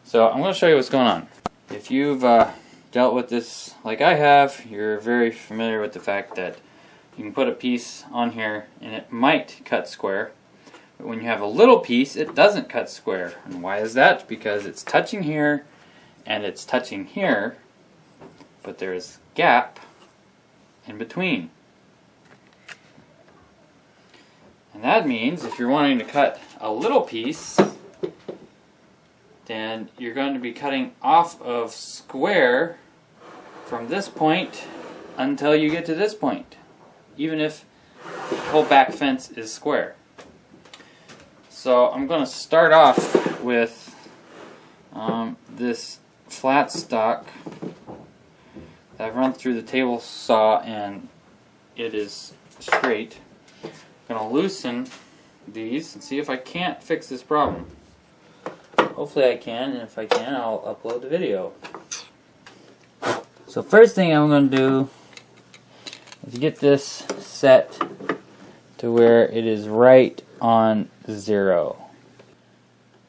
So I'm going to show you what's going on. If you've dealt with this like I have, you're very familiar with the fact that you can put a piece on here and it might cut square. But when you have a little piece, it doesn't cut square. And why is that? Because it's touching here and it's touching here, but there's gap in between. And that means if you're wanting to cut a little piece, then you're going to be cutting off of square from this point until you get to this point, even if the whole back fence is square. So I'm going to start off with this flat stock that I've run through the table saw and it is straight. I'm going to loosen these and see if I can't fix this problem. Hopefully I can, and if I can, I'll upload the video. So first thing I'm going to do is get this set to where it is right on 0.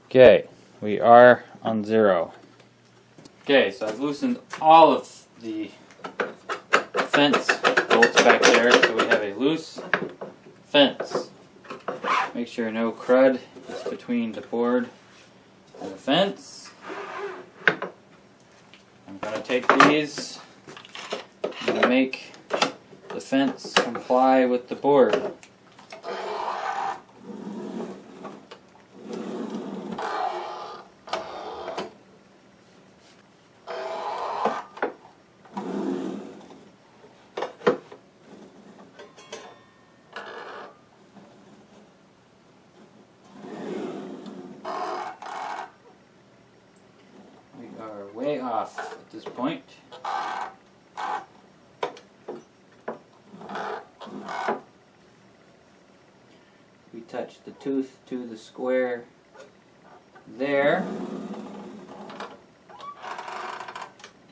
Okay, we are on 0. Okay, so I've loosened all of the fence bolts back there, so we have a loose fence. Make sure no crud is between the board and the fence. I'm going to take these and make the fence comply with the board. Way off at this point. We touch the tooth to the square there.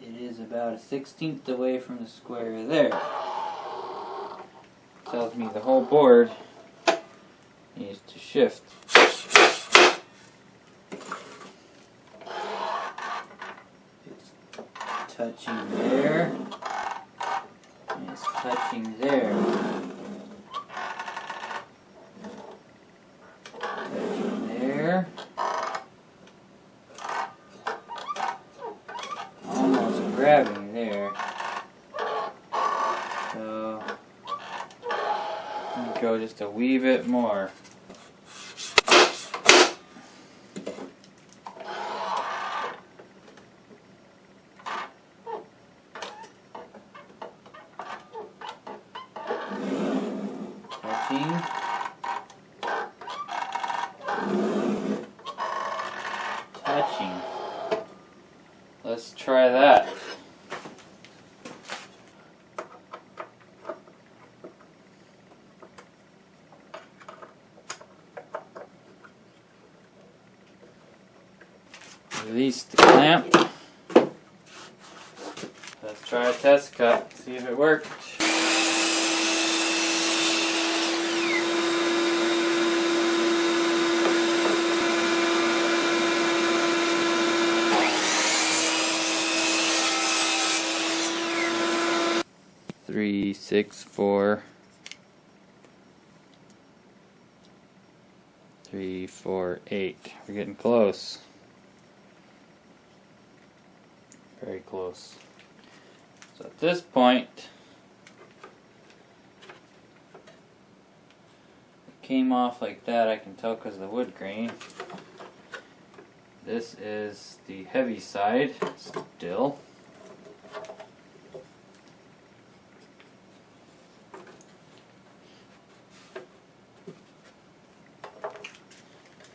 It is about a 1/16 away from the square there. Tells me the whole board needs to shift. Touching there, and it's touching there. Touching there. Almost grabbing there. So, let me go just a wee bit more. Touching. Let's try that. Release the clamp. Let's try a test cut, see if it worked. Three, 6, 4, 3, 4, 8. We're getting close. Very close. So at this point, it came off like that. I can tell because of the wood grain. This is the heavy side still.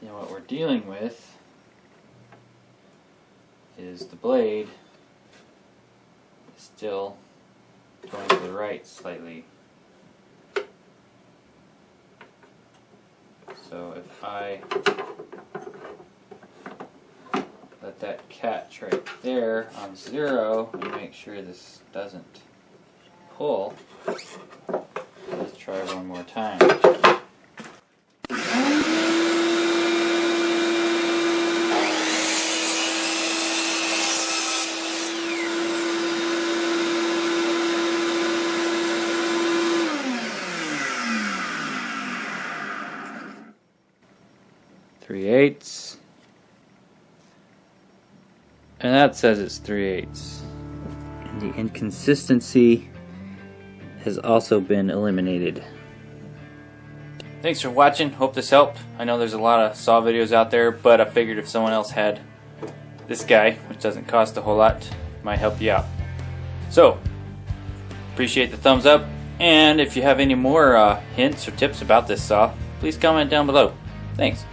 And what we're dealing with is the blade is still going to the right slightly. So if I let that catch right there on 0 and make sure this doesn't pull, let's try one more time. 4/8, and that says it's 3/8. And the inconsistency has also been eliminated. Thanks for watching. Hope this helped. I know there's a lot of saw videos out there, but I figured if someone else had this guy, which doesn't cost a whole lot, might help you out. So, appreciate the thumbs up, and if you have any more hints or tips about this saw, please comment down below. Thanks.